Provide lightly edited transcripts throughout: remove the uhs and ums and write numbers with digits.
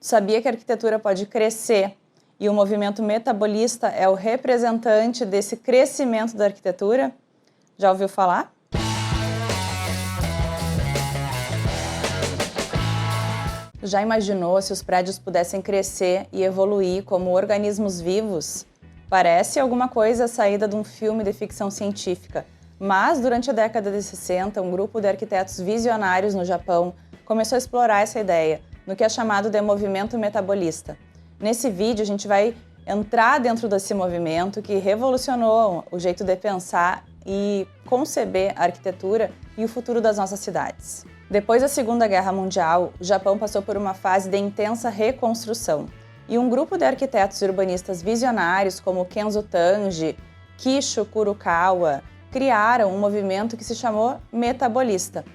Sabia que a arquitetura pode crescer e o movimento metabolista é o representante desse crescimento da arquitetura? Já ouviu falar? Já imaginou se os prédios pudessem crescer e evoluir como organismos vivos? Parece alguma coisa saída de um filme de ficção científica, mas durante a década de 60, um grupo de arquitetos visionários no Japão começou a explorar essa ideia, no que é chamado de movimento metabolista. Nesse vídeo a gente vai entrar dentro desse movimento que revolucionou o jeito de pensar e conceber a arquitetura e o futuro das nossas cidades. Depois da Segunda Guerra Mundial, o Japão passou por uma fase de intensa reconstrução. E um grupo de arquitetos e urbanistas visionários como Kenzo Tange, Kisho Kurokawa, criaram um movimento que se chamou metabolista.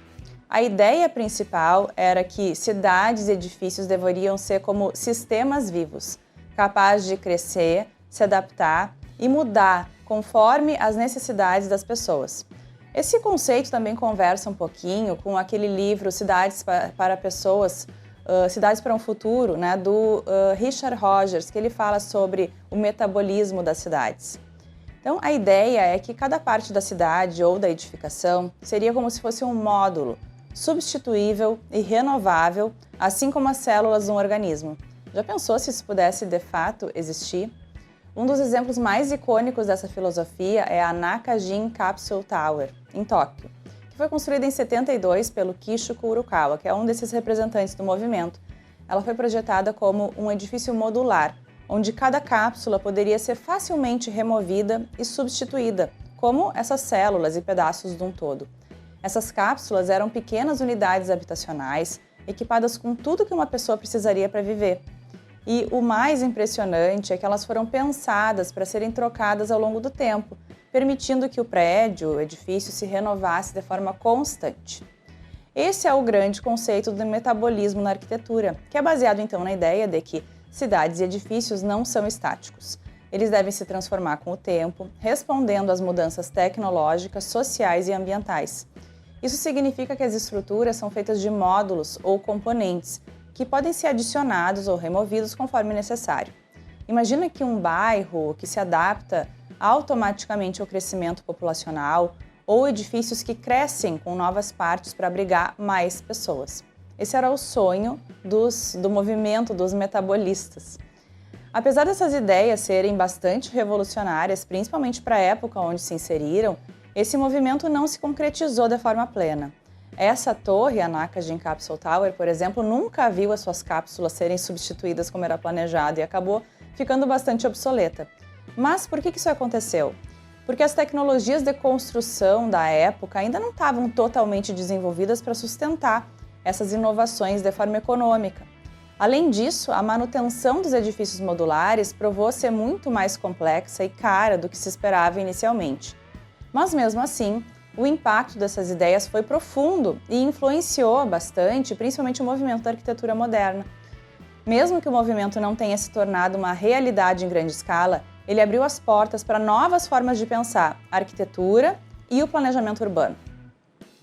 A ideia principal era que cidades e edifícios deveriam ser como sistemas vivos, capazes de crescer, se adaptar e mudar conforme as necessidades das pessoas. Esse conceito também conversa um pouquinho com aquele livro Cidades para Pessoas, Cidades para um Futuro, né, do Richard Rogers, que ele fala sobre o metabolismo das cidades. Então, a ideia é que cada parte da cidade ou da edificação seria como se fosse um módulo, substituível e renovável, assim como as células de um organismo. Já pensou se isso pudesse, de fato, existir? Um dos exemplos mais icônicos dessa filosofia é a Nakajin Capsule Tower, em Tóquio, que foi construída em 72 pelo Kisho Kurokawa, que é um desses representantes do movimento. Ela foi projetada como um edifício modular, onde cada cápsula poderia ser facilmente removida e substituída, como essas células e pedaços de um todo. Essas cápsulas eram pequenas unidades habitacionais, equipadas com tudo que uma pessoa precisaria para viver. E o mais impressionante é que elas foram pensadas para serem trocadas ao longo do tempo, permitindo que o prédio, o edifício, se renovasse de forma constante. Esse é o grande conceito do metabolismo na arquitetura, que é baseado então na ideia de que cidades e edifícios não são estáticos. Eles devem se transformar com o tempo, respondendo às mudanças tecnológicas, sociais e ambientais. Isso significa que as estruturas são feitas de módulos ou componentes, que podem ser adicionados ou removidos conforme necessário. Imagina que um bairro que se adapta automaticamente ao crescimento populacional ou edifícios que crescem com novas partes para abrigar mais pessoas. Esse era o sonho do movimento dos metabolistas. Apesar dessas ideias serem bastante revolucionárias, principalmente para a época onde se inseriram, esse movimento não se concretizou de forma plena. Essa torre, a Nakajin Capsule Tower, por exemplo, nunca viu as suas cápsulas serem substituídas como era planejado e acabou ficando bastante obsoleta. Mas por que isso aconteceu? Porque as tecnologias de construção da época ainda não estavam totalmente desenvolvidas para sustentar essas inovações de forma econômica. Além disso, a manutenção dos edifícios modulares provou ser muito mais complexa e cara do que se esperava inicialmente. Mas mesmo assim, o impacto dessas ideias foi profundo e influenciou bastante, principalmente o movimento da arquitetura moderna. Mesmo que o movimento não tenha se tornado uma realidade em grande escala, ele abriu as portas para novas formas de pensar a arquitetura e o planejamento urbano.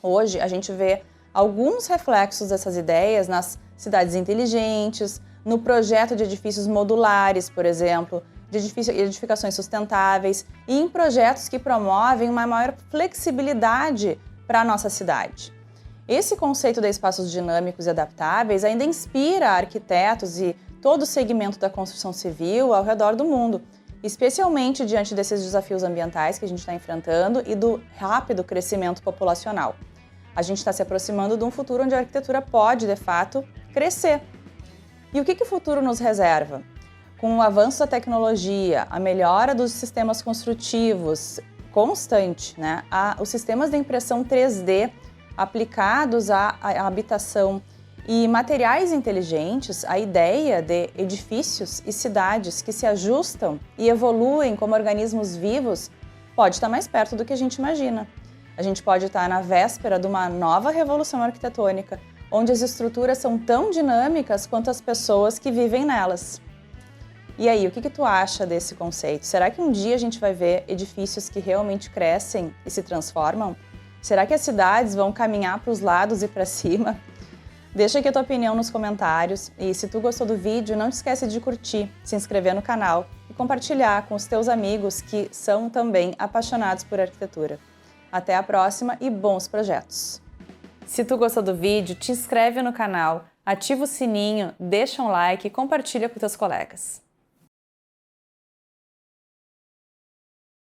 Hoje, a gente vê alguns reflexos dessas ideias nas cidades inteligentes, no projeto de edifícios modulares, por exemplo, de edificações sustentáveis e em projetos que promovem uma maior flexibilidade para a nossa cidade. Esse conceito de espaços dinâmicos e adaptáveis ainda inspira arquitetos e todo o segmento da construção civil ao redor do mundo, especialmente diante desses desafios ambientais que a gente está enfrentando e do rápido crescimento populacional. A gente está se aproximando de um futuro onde a arquitetura pode, de fato, crescer. E o que o futuro nos reserva? Com o avanço da tecnologia, a melhora dos sistemas construtivos constante, né? Os sistemas de impressão 3D aplicados à habitação e materiais inteligentes, a ideia de edifícios e cidades que se ajustam e evoluem como organismos vivos pode estar mais perto do que a gente imagina. A gente pode estar na véspera de uma nova revolução arquitetônica, onde as estruturas são tão dinâmicas quanto as pessoas que vivem nelas. E aí, o que tu acha desse conceito? Será que um dia a gente vai ver edifícios que realmente crescem e se transformam? Será que as cidades vão caminhar para os lados e para cima? Deixa aqui a tua opinião nos comentários e se tu gostou do vídeo, não te esquece de curtir, se inscrever no canal e compartilhar com os teus amigos que são também apaixonados por arquitetura. Até a próxima e bons projetos! Se tu gostou do vídeo, te inscreve no canal, ativa o sininho, deixa um like e compartilha com teus colegas.